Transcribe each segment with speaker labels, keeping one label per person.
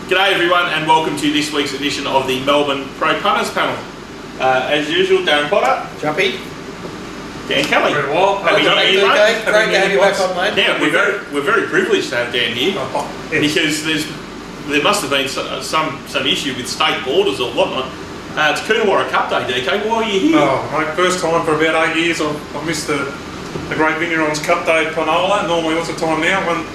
Speaker 1: G'day everyone and welcome to this week's edition of the Melbourne Pro Punters panel. As usual, Darren Potter,
Speaker 2: Jumpy,
Speaker 1: Dan Kelly.
Speaker 3: Very well.
Speaker 1: Happy New Year, mate.
Speaker 2: Great to have you back on, mate.
Speaker 1: Now, we're very privileged to have Dan here because there must have been some issue with state borders or whatnot. It's Coonawarra Cup Day, DK. Why are you here?
Speaker 3: Oh, mate, first time for about 8 years. I've missed the Great Vignerons Cup Day at Panola. Normally, what's the time now?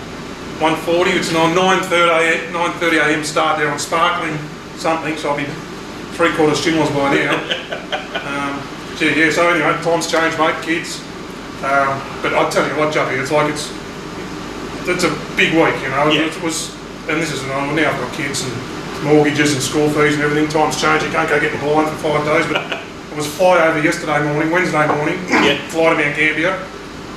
Speaker 3: 1:40. It's on 9:30 a.m. start there on Sparkling something, so I'll be 3/4 shingless by now. So anyway, times change, mate, kids. But I'll tell you what, Juppy, it's a big week, you know.
Speaker 1: Yeah.
Speaker 3: It was, and this is, now I've got kids and mortgages and school fees and everything. Times change. You can't go get the blind for 5 days. But it was fly over Wednesday morning. Fly to Mount Gambier.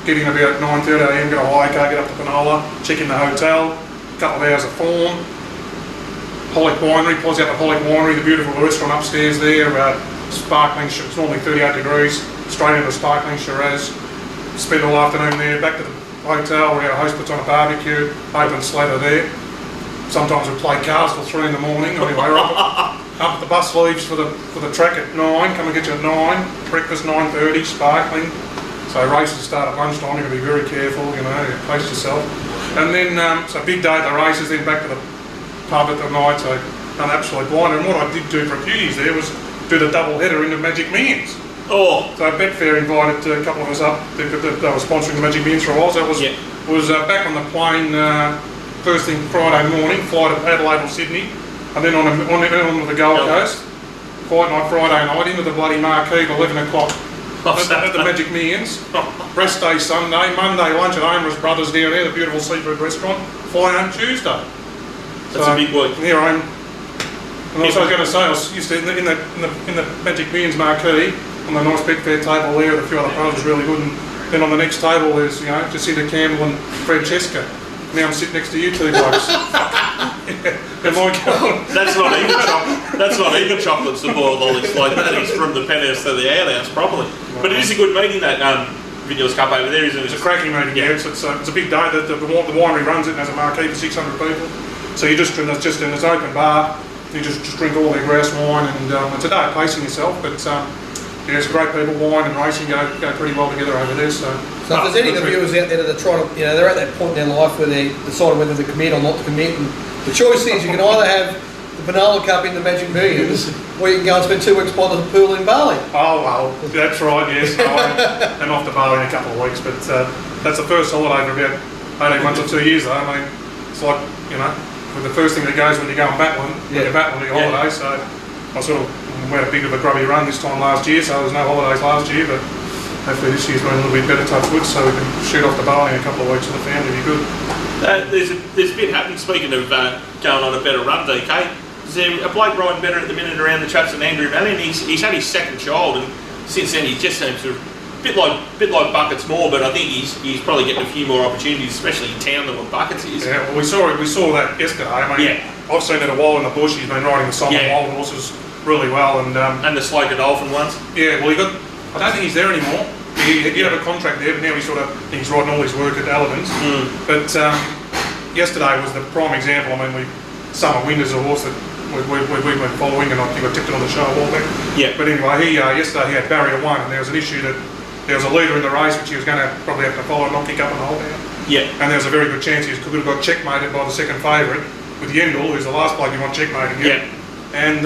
Speaker 3: Get in about 9:30 a.m. Get a hire car, get up to Panola, check in the hotel. A couple of hours of form. Pollock Winery, pause out the Pollock Winery, the beautiful restaurant upstairs there. Sparkling, it's normally 38 degrees. Straight into the sparkling Shiraz. Spend all afternoon there. Back to the hotel where our host puts on a barbecue. Open slather there. Sometimes we play cars till 3 in the morning. Anyway, we're up the bus leaves for the track at 9. Come and get you at 9. Breakfast 9:30. Sparkling. So races start at lunchtime. You've got to be very careful. You know, pace yourself. And then so big day at the races. Then back to the pub at the night. So done absolutely blind. And what I did do for a few years there was do the double header into Magic Millions.
Speaker 1: Oh.
Speaker 3: So Betfair invited a couple of us up. They were sponsoring the Magic Millions for a while. So it was back on the plane. First thing Friday morning, fly to Adelaide or Sydney, and then on to the Gold Coast. Quiet night Friday night, into the bloody marquee at 11 o'clock at the Magic Millions. Rest day Sunday, Monday lunch at Amoris Brothers down there, the beautiful seafood restaurant. Fly home Tuesday.
Speaker 1: That's a big week.
Speaker 3: Here I am. And also I was going to say, I was used to in the Magic Millions marquee on the nice Betfair table there with a few other pros, was really good. And then on the next table there's Jacinta Campbell and Francesca. Now I'm sitting next to you two blokes.
Speaker 1: That's not even chocolates to boiled olives like that. It's from the penthouse to the outhouse properly. But it is a good meeting, that Vignerons Cup over there, isn't it?
Speaker 3: It's a cracking meeting, yeah. It's a big day. The winery runs it and has a marquee for 600 people. So you just in this open bar, you just drink all their grouse wine, and it's a day of pacing yourself. But it's great people. Wine and racing go pretty well together over there. So
Speaker 2: if there's any of the viewers out there that are trying to, they're at that point in their life where they decide whether to commit or not to commit, and the choice is you can either have the Panola Cup in the Magic Millions, or you can go and spend 2 weeks by the pool in Bali.
Speaker 3: Oh well, that's right. Yes, I'm off to Bali in a couple of weeks, but that's the first holiday for about 18 months or 2 years. Though. I mean, it's like the first thing that goes when you go on battling, when you're battling your holiday. So I sort of went a bit of a grubby run this time last year, so there was no holidays last year, but hopefully this year's been a little bit better, touch wood, so we can shoot off to Bali in a couple of weeks with the family. Be good.
Speaker 1: There's a bit happening. Speaking of going on a better run, DK, there's a bloke riding better at the minute around the traps than Andrew Valley, and he's had his second child, and since then he just seems to bit like Buckets more, but I think he's probably getting a few more opportunities, especially in town, than what Buckets is.
Speaker 3: Yeah, well, we saw that yesterday. I mean, I've seen it a while in the bush. He's been riding the Solomon Wild horses really well, and the
Speaker 1: Sloker Dolphin ones.
Speaker 3: Yeah, well, I don't think he's there anymore. He did have a contract there, but now he's riding all his work at Allen's. But yesterday was the prime example. I mean, Summer Wind is a horse that we've been following, and I think I tipped it on the show a while back. Yeah. But anyway, yesterday he had barrier 1, and there was an issue that there was a leader in the race which he was going to probably have to follow and not kick up and hold out.
Speaker 1: Yeah.
Speaker 3: And there was a very good chance he could have got checkmated by the second favourite with Yendall, who's the last bloke you want checkmated.
Speaker 1: Yeah.
Speaker 3: And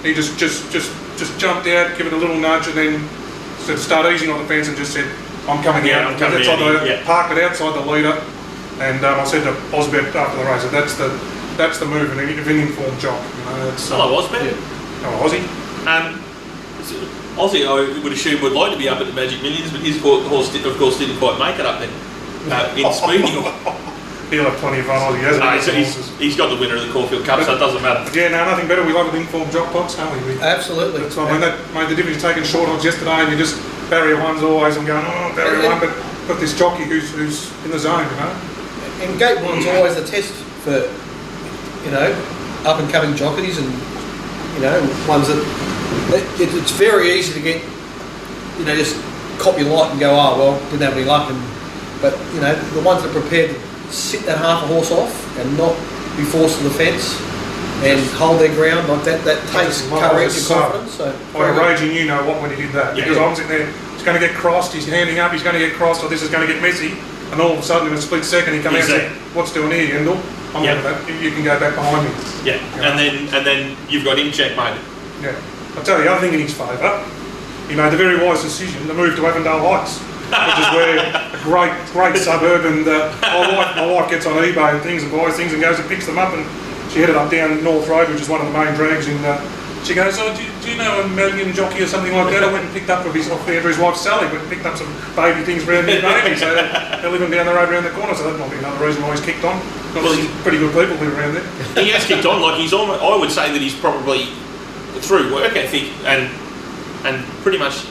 Speaker 3: he just jumped out, give it a little nudge, and then started easing on the fence and just said, "I'm coming out." Parked it outside the leader, and I said to Osbert after the race, that's the move of an informed jock.
Speaker 1: Hello, Osbert.
Speaker 3: Yeah. Hello, Aussie.
Speaker 1: Aussie, I would assume, would like to be up at the Magic Millions, but his horse, of course, didn't quite make it up there in speeding.
Speaker 3: He'll have plenty of fun.
Speaker 1: He's got the winner of the Caulfield Cup, so it doesn't matter.
Speaker 3: Yeah, no, nothing better. We love an informed jock box, don't we?
Speaker 2: Absolutely.
Speaker 3: That's why, I mean, that made the difference taking short odds yesterday, and you just barrier 1's always. I'm going, barrier 1, but got this jockey who's in the zone,
Speaker 2: And gate 1's always a test for up and coming jockeys, and ones that it's very easy to get just copy light and go, didn't have any luck, but the ones that are prepared to sit that half a horse off and not be forced to the fence and hold their ground like that. That takes courage and
Speaker 3: so,
Speaker 2: confidence. So
Speaker 3: like a raging, you know what when he did that.
Speaker 1: Yeah.
Speaker 3: Because I'm sitting there, he's going to get crossed, he's handing up, he's going to get crossed, or this is going to get messy. And all of a sudden, in a split second, he comes out and says, "What's doing here, Yendel? I'm
Speaker 1: Yeah.
Speaker 3: over that. You can go back behind me."
Speaker 1: Yeah, and then you've got him checkmated.
Speaker 3: Yeah. I'll tell you the other thing in his favour. He made the very wise decision to move to Avondale Heights, which is where a great suburb. And my wife gets on eBay and things and buys things and goes and picks them up. And she headed up down North Road, which is one of the main drags. And she goes, "Oh, do you know a Melbourne jockey or something like that?" I went and picked up off Andrew's wife Sally, went and picked up some baby things for his baby. So they're living down the road around the corner. So that might be another reason why he's kicked on. Well, pretty good people live around there.
Speaker 1: He has kicked on. Like he's almost, I would say that he's probably through work ethic and pretty much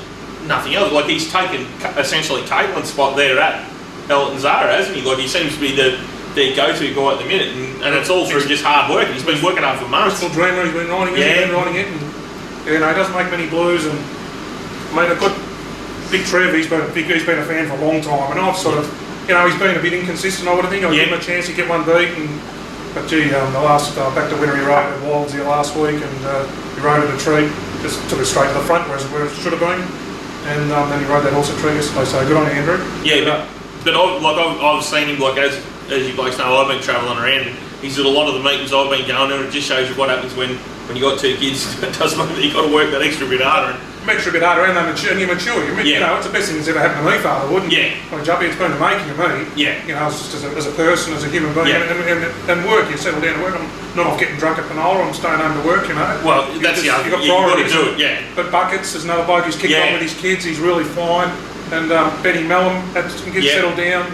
Speaker 1: nothing else. Like he's taken essentially Caitlin's spot there at Elton Zara, hasn't he? Like he seems to be their go-to guy at the minute, and it's all through just hard work. He's been working hard for months.
Speaker 3: Crystal Dreamer, he's been riding it, and he doesn't make many blues. And made a good Big Trev. He's been a fan for a long time, and I've sort of, he's been a bit inconsistent. I would have think I'd give him a chance to get one beat, but gee, the last back to winner he rode at Wilds here last week, and he rode at a treat, just took it straight to the front, where it should have been. And then he rode that horse at treat yesterday, so good on you, Andrew.
Speaker 1: Yeah, but I've seen him, like as you blokes know, I've been travelling around, and he's at a lot of the meetings I've been going to, and it just shows you what happens when you got two kids. It does mean that you've got to work that extra bit harder.
Speaker 3: Extra bit harder, and you're mature. It's the best thing that's ever happened to me, father, wouldn't it?
Speaker 1: Yeah.
Speaker 3: Well, Juppie, it's been the making of me.
Speaker 1: Yeah.
Speaker 3: Just as a person, as a human being, and work. You settle down to work. I'm not off getting drunk at Panola. I'm staying home to work.
Speaker 1: Well, that's the other. You've got to do it. Yeah.
Speaker 3: But Buckets, there's another bloke who's kicked on with his kids. He's really fine. And Benny Mellon had some kids settled down.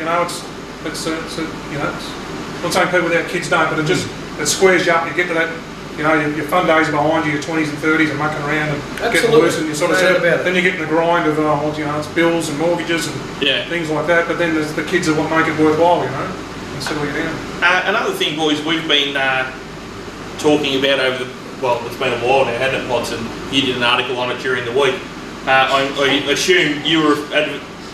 Speaker 3: It's I'm not saying people without kids don't, but it squares you up. You get to that. Your fun days are behind you, your 20s and 30s, and mucking around and getting loose, and you sort of then you get in the grind of it's bills and mortgages and things like that. But then there's the kids are what make it worthwhile, and settle you down.
Speaker 1: Another thing, boys, we've been talking about it's been a while now, hasn't it, Potts? And you did an article on it during the week. I assume you were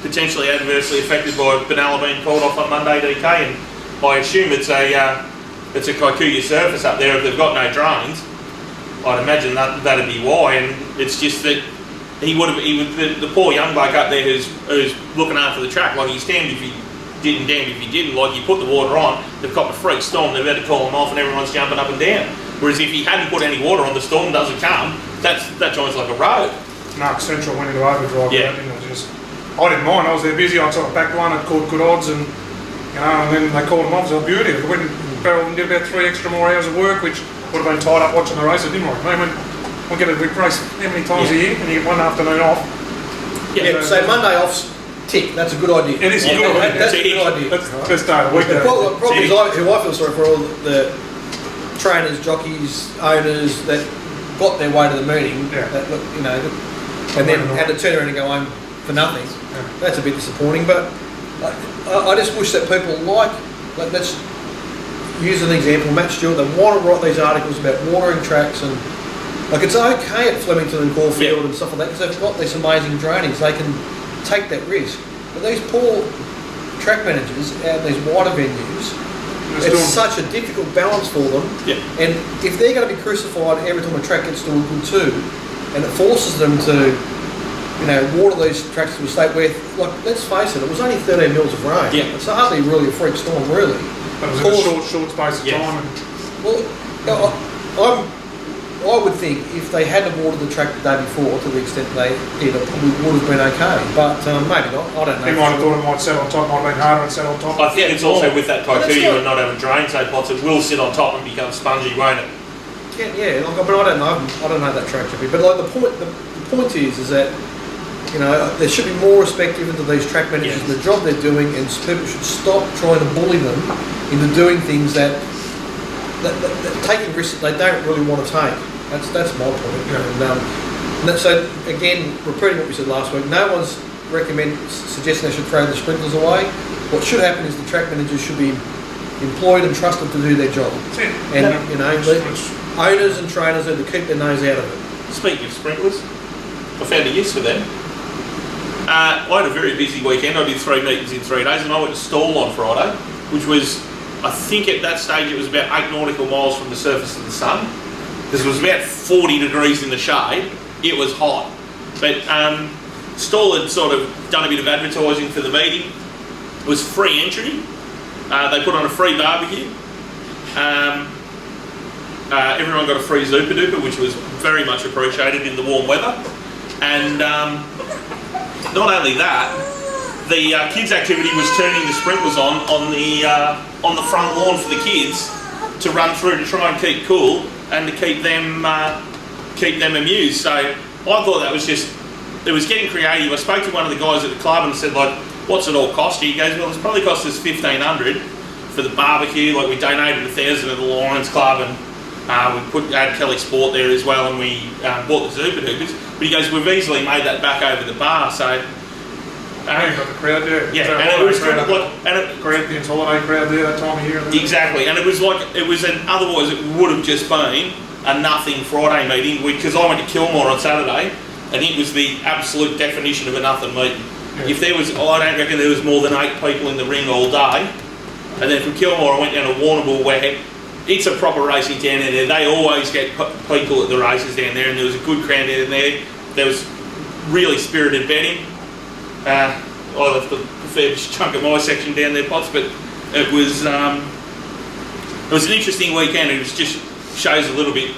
Speaker 1: potentially adversely affected by Benalla being called off on Monday, DK, and I assume it's a Kikuyu surface up there. If they've got no drains, I'd imagine that'd be why. And it's just that the poor young bloke up there who's looking after the track, like he's damned if he didn't, damned if he didn't. Like he put the water on, they've got a freak storm, they've had to call him off, and everyone's jumping up and down. Whereas if he hadn't put any water on, the storm doesn't come. That joins like a road.
Speaker 3: Narc Central went into overdrive.
Speaker 1: Yeah.
Speaker 3: I didn't mind. I was there busy. I sort of backed one. I caught good odds, and then they called him off. It was a beauty. I went and barreled and did about 3 extra more hours of work, which would have been tied up watching the race. I didn't I mean, we get a big race how many times a year, and you get one afternoon off.
Speaker 2: So Monday off's tick. That's a good idea.
Speaker 3: It is a good idea.
Speaker 2: That's a good idea.
Speaker 3: That's the best day of the week.
Speaker 2: The problem is, who I feel sorry for, all the trainers, jockeys, owners that got their way to the meeting, and then had to turn around and go home for nothing. Yeah. That's a bit disappointing, but I just wish that people let's use an example, Matt Stewart, they want to write these articles about watering tracks, and it's okay at Flemington and Caulfield and stuff like that, because they've got these amazing drainings, they can take that risk. But these poor track managers out in these wider venues, it's such a difficult balance for them. Yeah. And if they're going to be crucified every time a track gets to a good two, and it forces them to water these tracks to a state where, let's face it was only 13 mils of rain. Yeah. It's hardly really a freak storm, really.
Speaker 3: That was in a short space of time.
Speaker 2: Well, I would think if they hadn't watered the track the day before, to the extent they did, it probably would have been okay. But maybe not. I don't know.
Speaker 3: He might have thought it might set on top, might have been harder and set on top.
Speaker 1: I think it's also with that Kikuyu and not having drain, so Potts, it will sit on top and become spongy, won't it?
Speaker 2: Yeah. But I don't know. I don't know that track, but the point is that there should be more respect given to these track managers and the job they're doing, and people should stop trying to bully them into doing things that taking risks that they don't really want to take. That's my point. Yeah. And so again, repeating what we said last week, no one's suggesting they should throw the sprinklers away. What should happen is the track managers should be employed and trusted to do their job. And owners and trainers need to keep their nose out of it.
Speaker 1: Speaking of sprinklers, I found a use for them. I had a very busy weekend. I did 3 meetings in 3 days, and I went to Stall on Friday, which was I think at that stage it was about 8 nautical miles from the surface of the sun, because it was about 40 degrees in the shade. It was hot. But Stall had sort of done a bit of advertising for the meeting. It was free entry. They put on a free barbecue. Everyone got a free Zooper Duper, which was very much appreciated in the warm weather. And not only that, the kids' activity was turning the sprinklers on the front lawn for the kids to run through to try and keep cool and to keep them amused. So I thought that was just, it was getting creative. I spoke to one of the guys at the club and said, like, what's it all cost you? He goes, well, it's probably cost us $1,500 for the barbecue. Like, we donated 1,000 to the Lions Club, and we had Kelly Sport there as well, and we bought the Zooper Doopers. But he goes, we've easily made that back over the bar. So
Speaker 3: got the crowd there.
Speaker 1: Yeah, and it was good.
Speaker 3: Corinthians holiday crowd there that time of year.
Speaker 1: Exactly, and it was like, otherwise it would have just been a nothing Friday meeting, because I went to Kilmore on Saturday, and it was the absolute definition of a nothing meeting. Yeah. If there was, I don't reckon there was more than 8 people in the ring all day. And then from Kilmore I went down to Warrnambool, where it's a proper racing town in there. They always get people at the races down there, and there was a good crowd down there. There was really spirited betting. I left a fair chunk of my section down there, Potts, but it was an interesting weekend. It was just shows a little bit.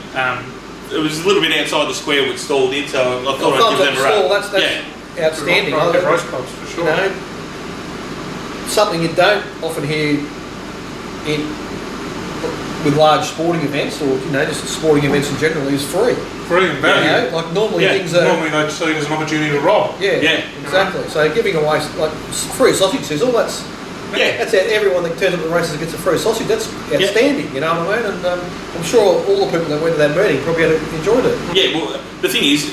Speaker 1: It was a little bit outside the square what Stall did, so I thought I'd give them a run.
Speaker 2: That's outstanding.
Speaker 3: Race clubs for sure.
Speaker 2: You know, something you don't often hear with large sporting events, or just sporting events in general, is free.
Speaker 3: Free and value.
Speaker 2: Like normally things are.
Speaker 3: Normally they'd see it as an opportunity to rob.
Speaker 2: Yeah, exactly. So giving away like free sausage sizzle, that's everyone that turns up at the races gets a free sausage. That's outstanding. You know what I mean? And I'm sure all the people that went to that meeting probably enjoyed it. Yeah. Well,
Speaker 1: the thing is,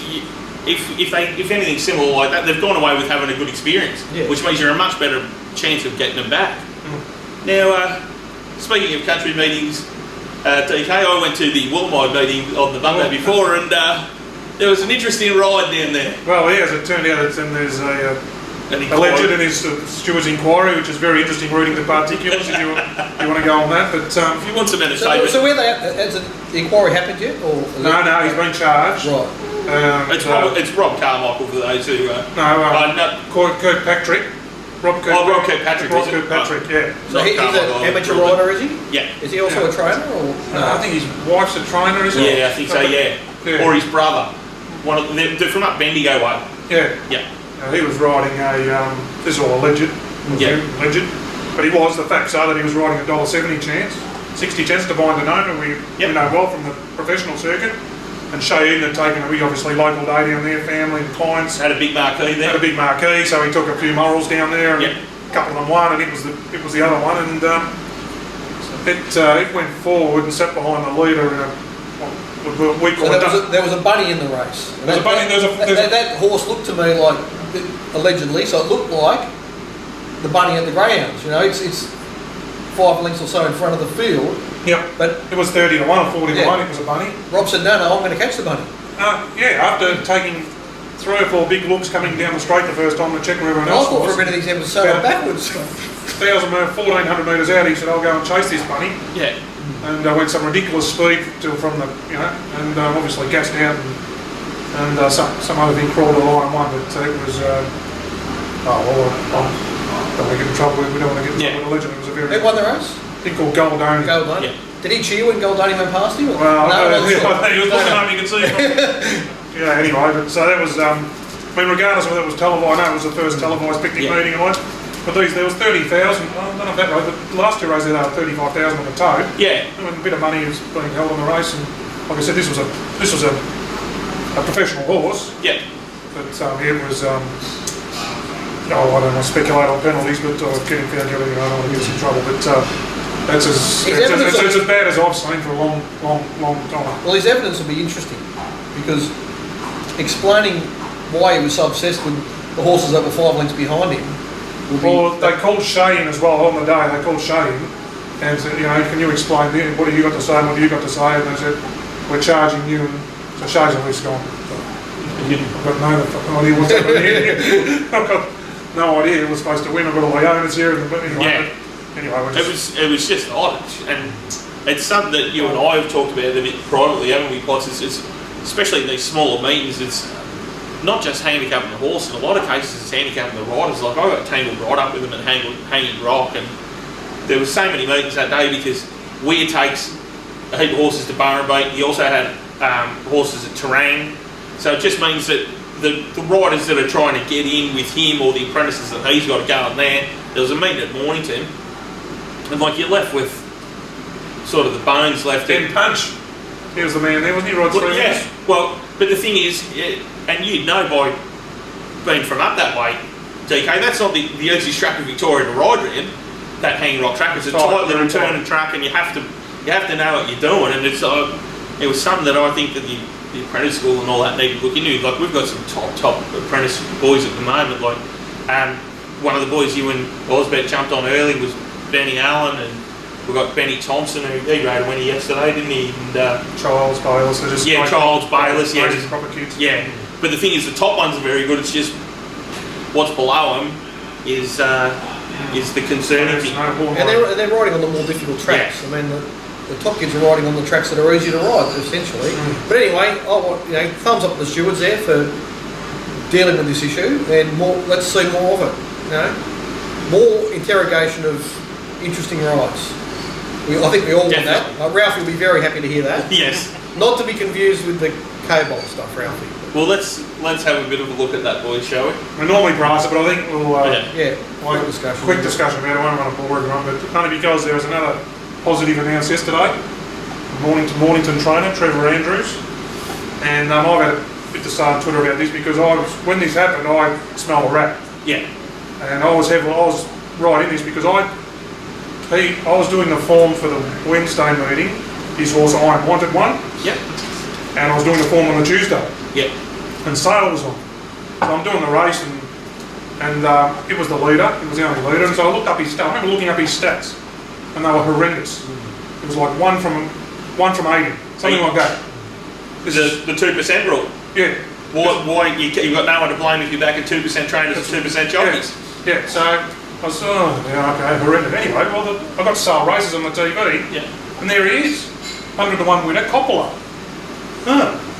Speaker 1: if anything similar like that, they've gone away with having a good experience, which means you're a much better chance of getting them back. Now, speaking of country meetings, DK, I went to the Wollomide meeting on the Monday before, and there was an interesting ride down there.
Speaker 3: Well, as it turned out, there's a legend in his Stewart's inquiry, which is very interesting reading the particulars if you want to go on that. But
Speaker 1: if you want some entertainment.
Speaker 2: So where has the inquiry happened yet? Or
Speaker 3: no, he's been charged.
Speaker 2: Right.
Speaker 1: It's Rob Carmichael for those who.
Speaker 3: Kirkpatrick. Rob
Speaker 1: Kirkpatrick.
Speaker 3: Rob Kirkpatrick, yeah.
Speaker 2: So he's an amateur rider, is he?
Speaker 1: Yeah.
Speaker 2: Is he also a trainer? Or?
Speaker 3: No, I think his wife's a trainer, isn't he?
Speaker 1: Yeah, I think so, yeah. Or his brother. They're from up Bendigo way.
Speaker 3: Yeah. He was riding this is all alleged. Alleged. But he was, the facts are that he was riding a $1.70 chance, 60 chance to bind an owner, we know well from the professional circuit. And Shane had taken a obviously local day down there, family and clients.
Speaker 1: Had a big marquee there.
Speaker 3: Had a big marquee, so he took a few morals down there, and a couple of them won, and it was the other one, and it went forward and sat behind the leader in a week or
Speaker 2: so there was a bunny in the race. That horse looked to me like, allegedly, so it looked like the bunny at the greyhounds. It's 5 lengths or so in front of the field.
Speaker 3: Yep,
Speaker 2: but
Speaker 3: it was 30 to 1 or 40 to 1, it was a bunny.
Speaker 2: Rob said, no, I'm going to catch the bunny.
Speaker 3: After taking 3 or 4 big looks coming down the straight the first time to check where everyone else was.
Speaker 2: I thought for a minute these episodes so backwards.
Speaker 3: 1,400 metres out, he said, I'll go and chase this bunny.
Speaker 1: Yeah.
Speaker 3: And I went some ridiculous speed from the, and obviously gassed out, and some other thing crawled along one, but it was, don't want to get in trouble with, we don't want to get in trouble with the legend. It was a very...
Speaker 2: Who won the race?
Speaker 3: Thing called Goldoni.
Speaker 2: Yeah. Did he cheer when Goldoni went past him?
Speaker 3: Well, no, he was looking up, you can see him. Anyway, but so that was, regardless of whether it was televised, I know it was the first televised picnic meeting, but there was 30,000, I don't know if that right, but the last 2 races they had 35,000 on the tote.
Speaker 1: Yeah.
Speaker 3: And a bit of money was being held on the race, and like I said, this was a professional horse.
Speaker 1: Yeah.
Speaker 3: But it was, I don't want to speculate on penalties, but getting found guilty, I don't want to get us in trouble, but it's as bad as I've seen for a long time.
Speaker 2: Well, his evidence will be interesting, because explaining why he was so obsessed with the horses that were 5 lengths behind him.
Speaker 3: They called Shane as well on the day. They called Shane and said, can you explain this? What have you got to say? What have you got to say? And they said, we're charging you. And so Shane's at least gone. I've got no fucking idea what's happening here. I've got no idea who was supposed to win. I've got all the owners here. Anyway, anyway,
Speaker 1: it was just odd, and it's something that you and I have talked about a bit privately, haven't we, Potts? It's especially in these smaller meetings. It's not just handicapping the horse. In a lot of cases, it's handicapping the riders. Like, I got tangled right up with them at Hanging Rock, and there was so many meetings that day because Weir takes a heap of horses to Burrabate. He also had horses at Terang. So it just means that the riders that are trying to get in with him, or the apprentices that he's got to go in there was a meeting at Mornington, and like you're left with sort of the bones left.
Speaker 3: Ben Punch. He was the man there, wasn't he? Right,
Speaker 1: well, yeah. Well, but the thing is, and you'd know by being from up that way, DK, that's not the easiest track in Victoria to ride in. That Hanging Rock track. It's a tight little turning track, and you have to know what you're doing. And it's it was something that I think that the apprentice school and all that need to look into. Like, we've got some top apprentice boys at the moment. Like, one of the boys you and Osbert jumped on early was Benny Allen, and we've got Benny Thompson, who he rode a winner yesterday, didn't he? And
Speaker 3: Charles Bayless.
Speaker 1: Charles Bayless. Yeah,
Speaker 3: proper kids.
Speaker 1: Yeah, but the thing is, the top ones are very good. It's just what's below them is the concerning thing.
Speaker 2: And they're riding on the more difficult tracks.
Speaker 1: Yeah.
Speaker 2: I mean, the top kids are riding on the tracks that are easier to ride, essentially. But anyway, thumbs up to the stewards there for dealing with this issue, and let's see more of it. More interrogation of interesting rides. I think we all want that. Ralphie will be very happy to hear that.
Speaker 1: Yes.
Speaker 2: Not to be confused with the K-Bolt stuff, Ralphie.
Speaker 1: Well, let's have a bit of a look at that, boys, shall we?
Speaker 3: We normally brass it, but I think we'll quick discussion about it. I won't run a boring one, but only because there was another positive announced yesterday. Mornington trainer Trevor Andrews, and I've had a bit to say on Twitter about this because when this happened, I smelled a rat.
Speaker 1: Yeah.
Speaker 3: And I was right in this because I was doing the form for the Wednesday meeting. His horse I wanted one.
Speaker 1: Yep.
Speaker 3: And I was doing the form on the Tuesday.
Speaker 1: Yep.
Speaker 3: And Sale was on. So I'm doing the race, and it was the leader. It was the only leader. And so I looked up his stats. I remember looking up his stats, and they were horrendous. It was like one from 80, something like that.
Speaker 1: The 2% rule.
Speaker 3: Yeah.
Speaker 1: Why you've got no one to blame if you're back at 2% trainers and 2% jockeys.
Speaker 3: Yeah. So I was horrendous. Anyway, well, I got Sale races on the TV.
Speaker 1: Yeah.
Speaker 3: And there he is, 100 to 1 winner, Coppola.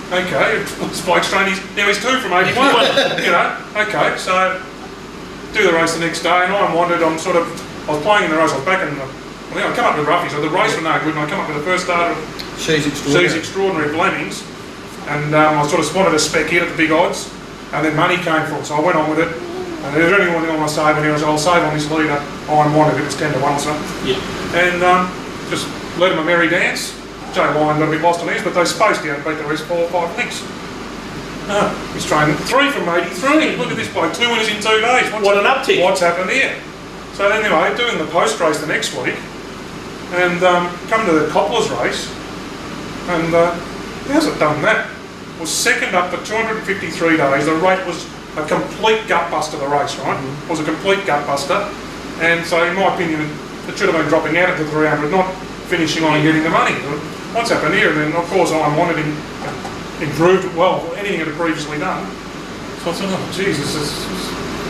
Speaker 3: Okay, Spike's trained, now he's 2 from 81, okay, so do the race the next day, and I was playing in the race, I was back in I come up with Ruffy, so the race was no good, and I come up with the first start of
Speaker 2: She's
Speaker 3: Extraordinary Flemings, and I sort of spotted a spec hit at the big odds, and then money came for it, so I went on with it, and there's only one thing I want to save, and I'll save on this leader, I'm wanted, it was 10 to 1 or something.
Speaker 1: Yeah.
Speaker 3: And just led him a merry dance. Jay Lyon got a bit lost on his, but they spaced out, beat the rest 4 or 5 lengths. He's training 3 from 83. Look at this bloke, 2 winners in 2 days.
Speaker 1: What an uptick.
Speaker 3: What's happened here? So anyway, doing the post race the next week, and come to the Coppolas race, and how's it done that? Was second up for 253 days. The rate was a complete gut buster, the race, right? It was a complete gut buster. And so in my opinion, it should have been dropping out at the 300, not finishing on and getting the money. What's happened here? And then, of course, I wanted him improved anything it had previously done. So I thought, oh, Jesus,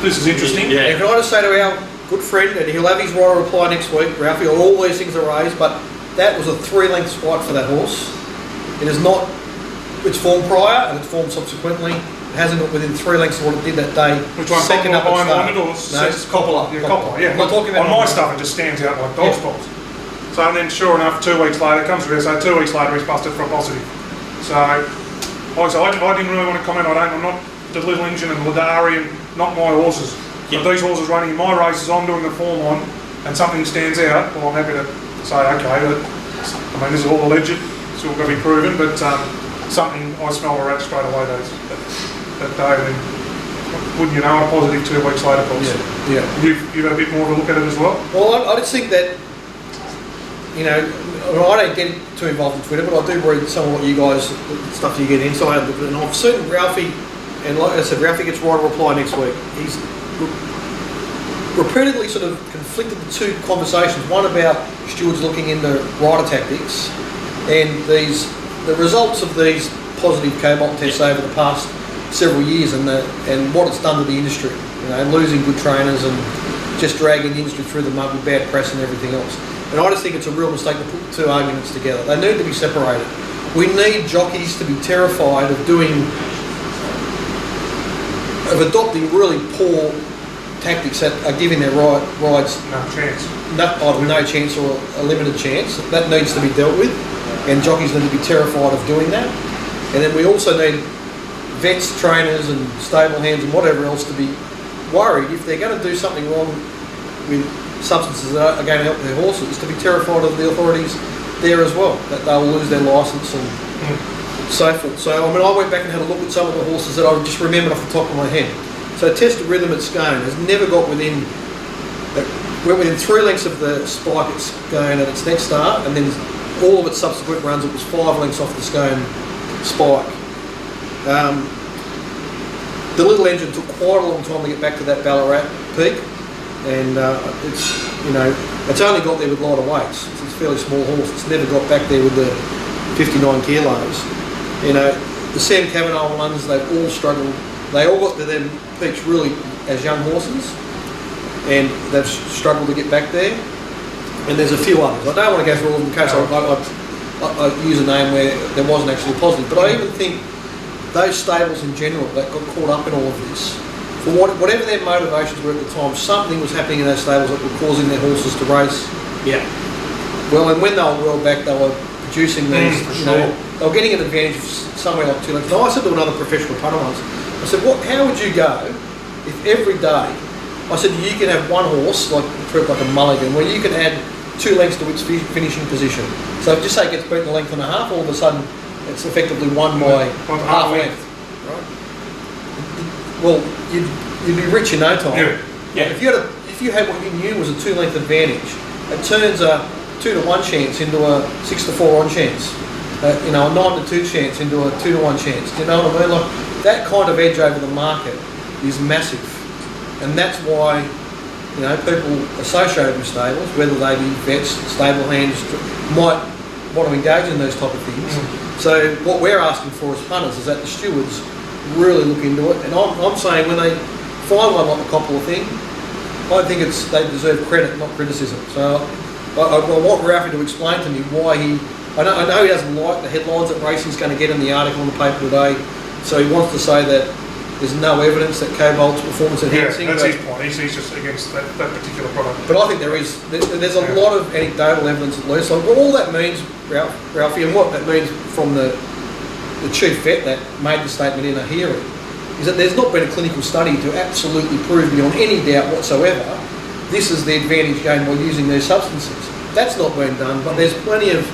Speaker 3: this is interesting.
Speaker 2: Yeah. And can I just say to our good friend, and he'll have his rider reply next week, Ralphie, all these things are raised, but that was a 3-length spike for that horse. It is not its form prior and its form subsequently. It hasn't got within 3 lengths of what it did that day.
Speaker 3: Which one?
Speaker 2: Second up at start.
Speaker 3: No,
Speaker 2: it's Coppola.
Speaker 3: Yeah, Coppola, yeah.
Speaker 2: I'm not talking about
Speaker 3: on my stuff, it just stands out like dog's balls. So and then sure enough, 2 weeks later, it comes through, so 2 weeks later he's busted for a positive. So I didn't really want to comment. I'm not the Little Engine and Ladari and not my horses. Yep. But these horses running in my races, I'm doing the form on, and something stands out, well, I'm happy to say, okay, this is all alleged, it's all going to be proven, but something, I smell a rat straight away that day, and wouldn't you know, a positive 2 weeks later, of course.
Speaker 2: Yeah.
Speaker 3: You've had a bit more of a look at it as well?
Speaker 2: Well, I just think that, I don't get too involved in Twitter, but I do read some of what you guys, stuff you get in, so I had a look at it, and I've seen Ralphie, and like I said, Ralphie gets right reply next week. He's repeatedly sort of conflicted the 2 conversations, one about stewards looking into rider tactics, and the results of these positive K-Bolt tests over the past several years, and what it's done to the industry, losing good trainers and just dragging the industry through the mud with bad press and everything else. And I just think it's a real mistake to put two arguments together. They need to be separated. We need jockeys to be terrified of adopting really poor tactics that are giving their rides no chance or a limited chance. That needs to be dealt with, and jockeys need to be terrified of doing that. And then we also need vets, trainers and stable hands and whatever else to be worried if they're going to do something wrong with substances that are going to help their horses, to be terrified of the authorities there as well, that they'll lose their licence and so forth. So I mean, I went back and had a look at some of the horses that I just remembered off the top of my head. So Tested Rhythm at Scone has never got within 3 lengths of the spike at Scone at its next start, and then all of its subsequent runs it was 5 lengths off the Scone spike. The little engine took quite a long time to get back to that Ballarat peak, and it's only got there with lighter weights. It's a fairly small horse. It's never got back there with the 59 kilos. The Sam Kavanagh ones, they've all struggled. They all got to them peaks really as young horses, and they've struggled to get back there. And there's a few others. I don't want to go through all of them in case I use a name where there wasn't actually a positive. But I even think those stables in general that got caught up in all of this, for whatever their motivations were at the time, something was happening in those stables that were causing their horses to race.
Speaker 1: Yeah.
Speaker 2: Well, and when they were well back, they were producing these, they were getting an advantage somewhere like 2 lengths. Now, I said to another professional punter once, I said, how would you go if every day, I said, you can have one horse, like a mulligan, where you can add 2 lengths to its finishing position. So just say it gets beaten a length and a half, all of a sudden it's effectively won by half length. Right? Well, you'd be rich in no time.
Speaker 1: Yeah.
Speaker 2: If you had what you knew was a 2 length advantage, it turns a 2-to-1 chance into a 6-to-4 on chance. A 9-to-2 chance into a 2-to-1 chance. Do you know what I mean? Like, that kind of edge over the market is massive, and that's why people associated with stables, whether they be vets, stable hands, might want to engage in those type of things. So what we're asking for as punters is that the stewards really look into it, and I'm saying when they find one like the Coppola thing, I think they deserve credit, not criticism. So I want Ralphie to explain to me why I know he doesn't like the headlines that racing's going to get in the article in the paper today, so he wants to say that there's no evidence that Cobalt's performance enhancing.
Speaker 3: Yeah, that's his point. He's just against that particular product.
Speaker 2: But I think there's a lot of anecdotal evidence at least. Like what all that means, Ralphie, and what that means from the chief vet that made the statement in a hearing, is that there's not been a clinical study to absolutely prove beyond any doubt whatsoever this is the advantage gained by using these substances. That's not been done, but there's plenty of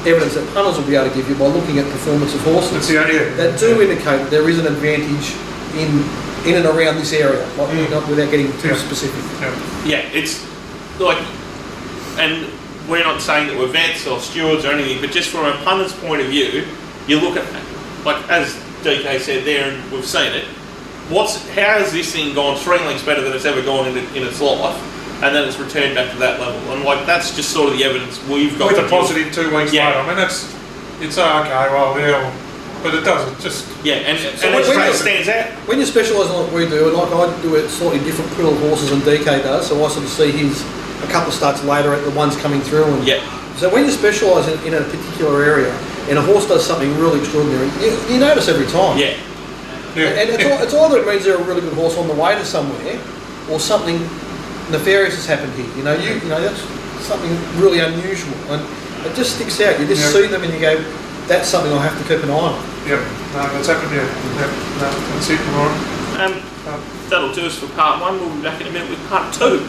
Speaker 2: evidence that punters will be able to give you by looking at performance of horses
Speaker 3: that's the idea.
Speaker 2: That do indicate that there is an advantage in and around this area, not without getting too specific.
Speaker 1: Yeah, it's like, and we're not saying that we're vets or stewards or anything, but just from a punter's point of view, you look at, like as DK said there, and we've seen it, how has this thing gone 3 lengths better than it's ever gone in its life, and then it's returned back to that level? And like, that's just sort of the evidence we've got.
Speaker 3: With a positive 2 weeks later, I mean, it's okay, well, yeah, but it doesn't, just...
Speaker 1: Yeah, and
Speaker 2: So
Speaker 1: it stands out.
Speaker 2: When you specialise in what we do, and like I do a slightly different pool of horses than DK does, so I sort of see his a couple of starts later at the ones coming through. And so when you specialise in a particular area, and a horse does something really extraordinary, you notice every time.
Speaker 1: Yeah.
Speaker 2: And it's either it means they're a really good horse on the way to somewhere, or something nefarious has happened here. You know that's something really unusual, and it just sticks out. You just see them and you go, that's something I have to keep an eye on.
Speaker 3: Yep, no, that's happened, no, that's it, all right.
Speaker 1: That'll do us for part 1. We'll be back in a minute with part 2.